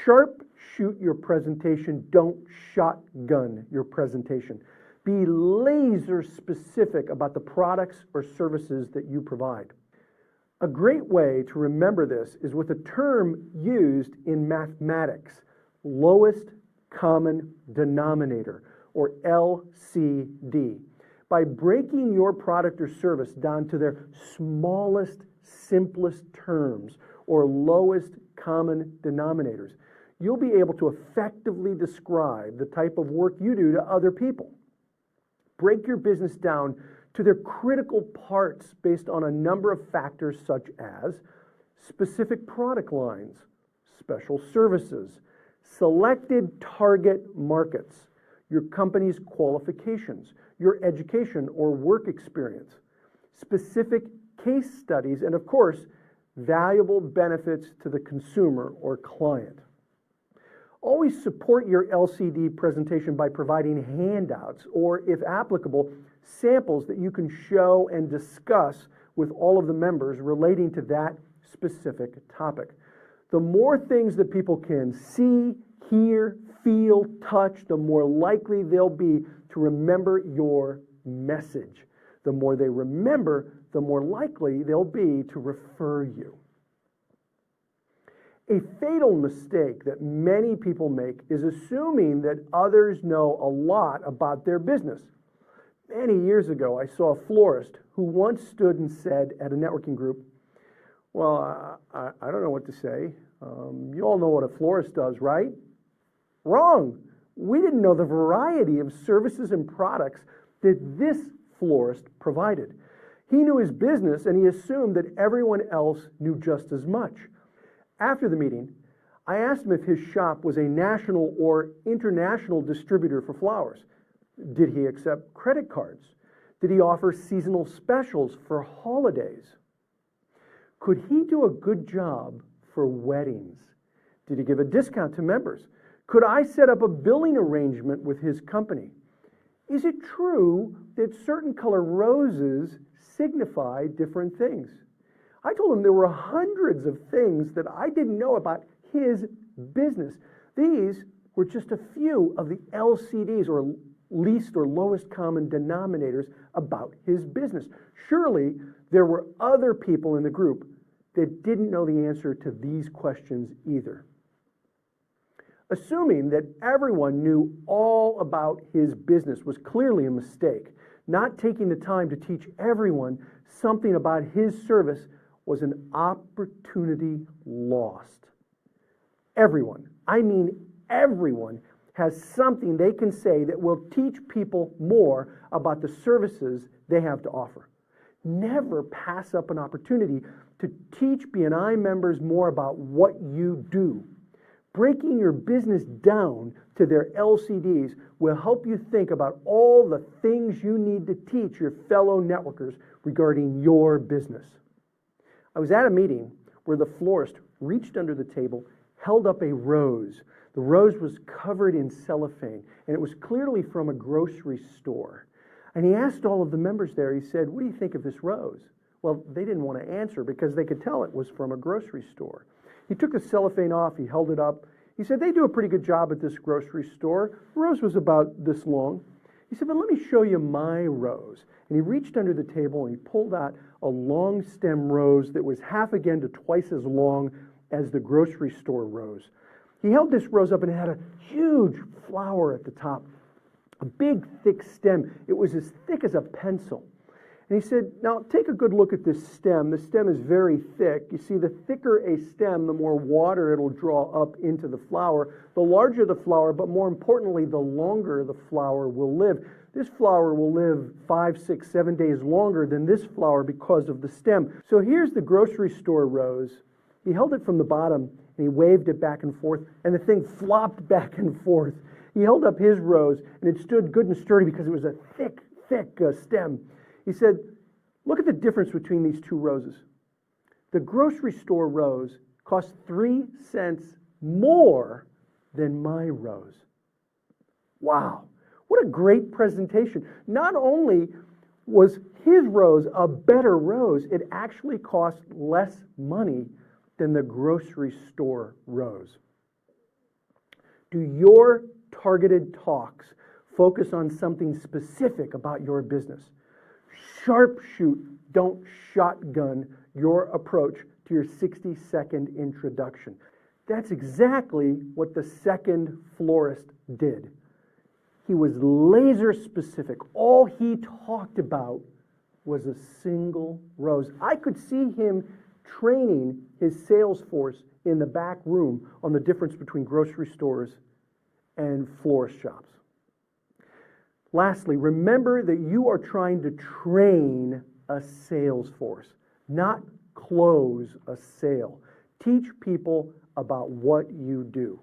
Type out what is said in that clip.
Sharp shoot your presentation. Don't shotgun your presentation. Be laser specific about the products or services that you provide. A great way to remember this is with a term used in mathematics, lowest common denominator, or LCD. By breaking your product or service down to their smallest, simplest terms, or lowest common denominators, you'll be able to effectively describe the type of work you do to other people. Break your business down to their critical parts based on a number of factors such as specific product lines, special services, selected target markets, your company's qualifications, your education or work experience, specific case studies, and of course, valuable benefits to the consumer or client. Always support your LCD presentation by providing handouts or, if applicable, samples that you can show and discuss with all of the members relating to that specific topic. The more things that people can see, hear, feel, touch, the more likely they'll be to remember your message. The more they remember, the more likely they'll be to refer you. A fatal mistake that many people make is assuming that others know a lot about their business. Many years ago, I saw a florist who once stood and said at a networking group, "Well, I don't know what to say. You all know what a florist does, right?" Wrong. We didn't know the variety of services and products that this florist provided. He knew his business and he assumed that everyone else knew just as much. After the meeting, I asked him if his shop was a national or international distributor for flowers. Did he accept credit cards? Did he offer seasonal specials for holidays? Could he do a good job for weddings? Did he give a discount to members? Could I set up a billing arrangement with his company? Is it true that certain color roses signify different things? I told him there were hundreds of things that I didn't know about his business. These were just a few of the LCDs, or least or lowest common denominators, about his business. Surely there were other people in the group that didn't know the answer to these questions either. Assuming that everyone knew all about his business was clearly a mistake. Not taking the time to teach everyone something about his service was an opportunity lost. Everyone, I mean everyone, has something they can say that will teach people more about the services they have to offer. Never pass up an opportunity to teach BNI members more about what you do. Breaking your business down to their LCDs will help you think about all the things you need to teach your fellow networkers regarding your business. I was at a meeting where the florist reached under the table, held up a rose. The rose was covered in cellophane, and it was clearly from a grocery store. And he asked all of the members there, he said, "What do you think of this rose?" Well, they didn't want to answer because they could tell it was from a grocery store. He took the cellophane off, he held it up. He said, "They do a pretty good job at this grocery store." The rose was about this long. He said, "But let me show you my rose." And he reached under the table and he pulled out a long stem rose that was half again to twice as long as the grocery store rose. He held this rose up and it had a huge flower at the top, a big thick stem. It was as thick as a pencil. And he said, "Now take a good look at this stem. The stem is very thick. You see, the thicker a stem, the more water it'll draw up into the flower. The larger the flower, but more importantly, the longer the flower will live. This flower will live 5, 6, 7 days longer than this flower because of the stem." So here's the grocery store rose. He held it from the bottom and he waved it back and forth, and the thing flopped back and forth. He held up his rose and it stood good and sturdy because it was a thick stem. He said, "Look at the difference between these two roses. The grocery store rose cost 3 cents more than my rose." Wow, what a great presentation. Not only was his rose a better rose, it actually cost less money than the grocery store rose. Do your targeted talks focus on something specific about your business? Sharpshoot, don't shotgun your approach to your 60-second introduction. That's exactly what the second florist did. He was laser specific. All he talked about was a single rose. I could see him training his sales force in the back room on the difference between grocery stores and florist shops. Lastly, remember that you are trying to train a sales force, not close a sale. Teach people about what you do.